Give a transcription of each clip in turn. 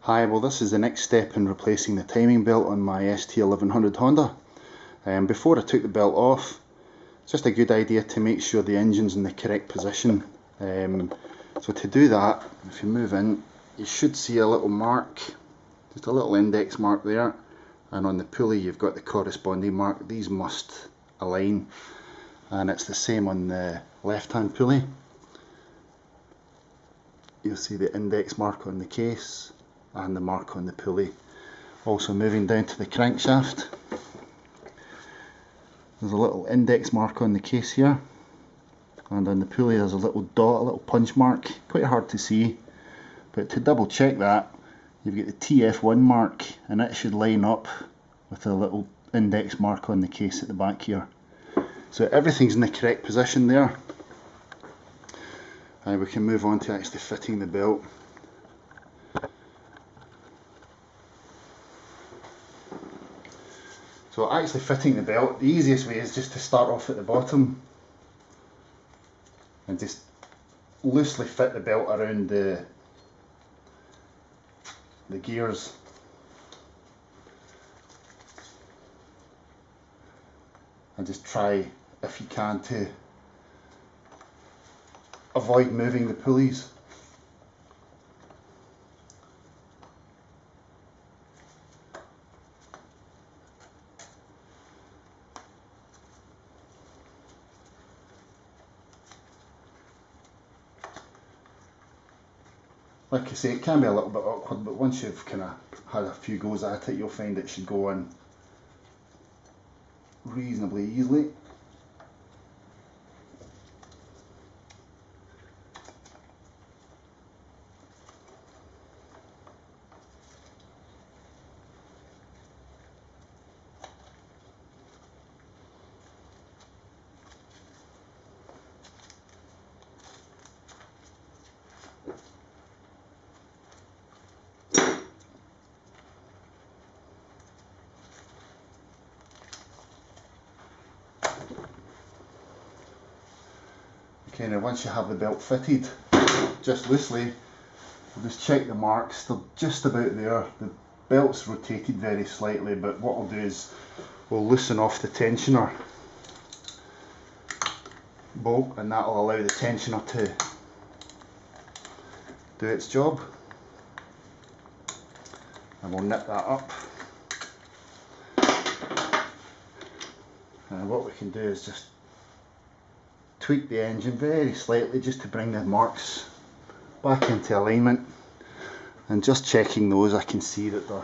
Hi, well this is the next step in replacing the timing belt on my ST1100 Honda. Before I took the belt off, it's just a good idea to make sure the engine's in the correct position. So to do that, if you move in, you should see a little mark, just a little index mark there, and on the pulley you've got the corresponding mark. These must align, and it's the same on the left hand pulley. You'll see the index mark on the case and the mark on the pulley. Also moving down to the crankshaft, there's a little index mark on the case here, and on the pulley there's a little dot, a little punch mark, quite hard to see, but to double check that, you've got the TF1 mark, and it should line up with a little index mark on the case at the back here. So everything's in the correct position there, and we can move on to actually fitting the belt. So actually fitting the belt, the easiest way is just to start off at the bottom and just loosely fit the belt around the gears. And just try, if you can, to avoid moving the pulleys. Like I say, it can be a little bit awkward, but once you've kind of had a few goes at it, you'll find it should go in reasonably easily. Okay, now once you have the belt fitted, just loosely, we'll just check the marks. They're just about there. The belt's rotated very slightly, but what we'll do is we'll loosen off the tensioner bolt, and that will allow the tensioner to do its job. And we'll nip that up. And what we can do is just tweak the engine very slightly just to bring the marks back into alignment, and just checking those, I can see that they're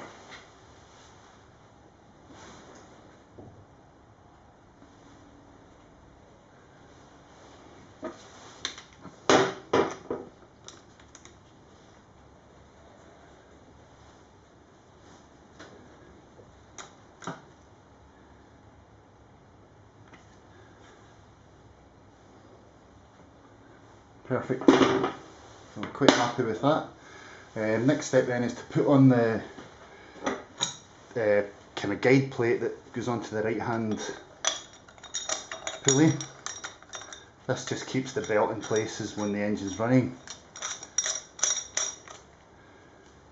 perfect. So I'm quite happy with that. Next step then is to put on the kind of guide plate that goes onto the right hand pulley. This just keeps the belt in places when the engine's running.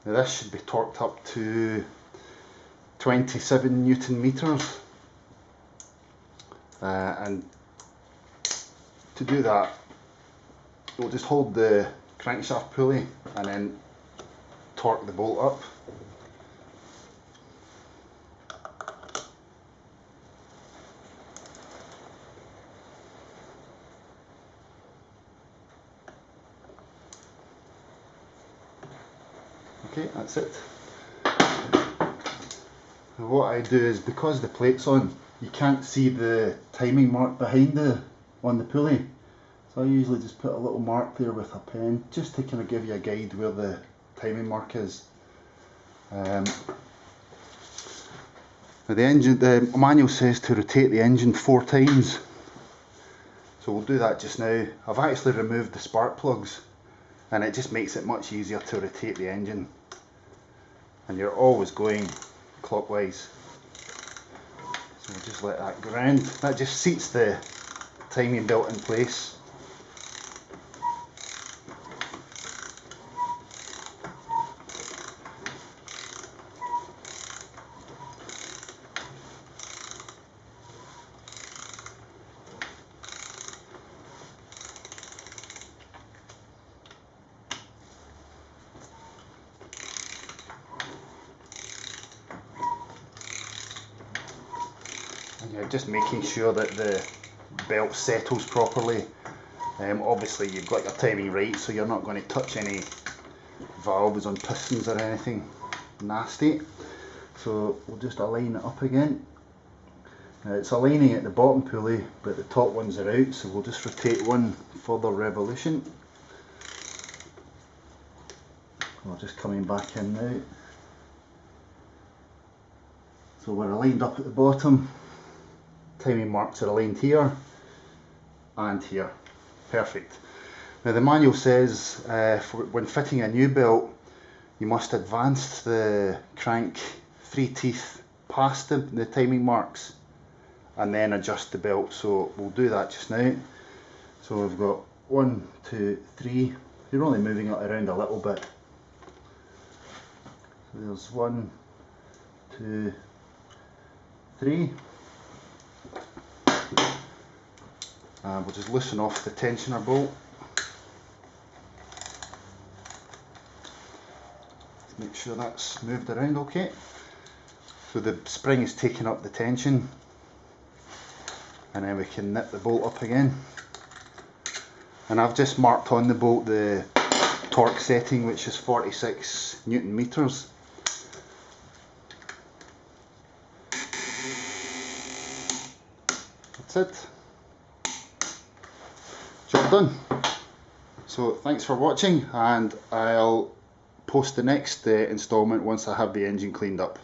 Now this should be torqued up to 27 Newton meters, and to do that we'll just hold the crankshaft pulley and then torque the bolt up. Okay, that's it. And what I do is, because the plate's on, you can't see the timing mark behind on the pulley. So I usually just put a little mark there with a pen, just to kind of give you a guide where the timing mark is. Now the manual says to rotate the engine 4 times, so we'll do that just now. I've actually removed the spark plugs, and it just makes it much easier to rotate the engine, and you're always going clockwise. So we'll just let that go round. That just seats the timing belt in place. just making sure that the belt settles properly. Obviously you've got your timing right, so you're not going to touch any valves on pistons or anything nasty. So we'll just align it up again. Now it's aligning at the bottom pulley, but the top ones are out, so we'll just rotate one further revolution. We're just coming back in now. So we're aligned up at the bottom. Timing marks are aligned here and here. Perfect. Now the manual says when fitting a new belt, you must advance the crank 3 teeth past the timing marks and then adjust the belt. So we'll do that just now. So we've got 1, 2, 3. You're only moving it around a little bit. So there's 1, 2, 3. We'll just loosen off the tensioner bolt. Make sure that's moved around okay. So the spring is taking up the tension, and then we can nip the bolt up again. And I've just marked on the bolt the torque setting, which is 46 Newton meters. That's it. Job done. So thanks for watching, and I'll post the next installment once I have the engine cleaned up.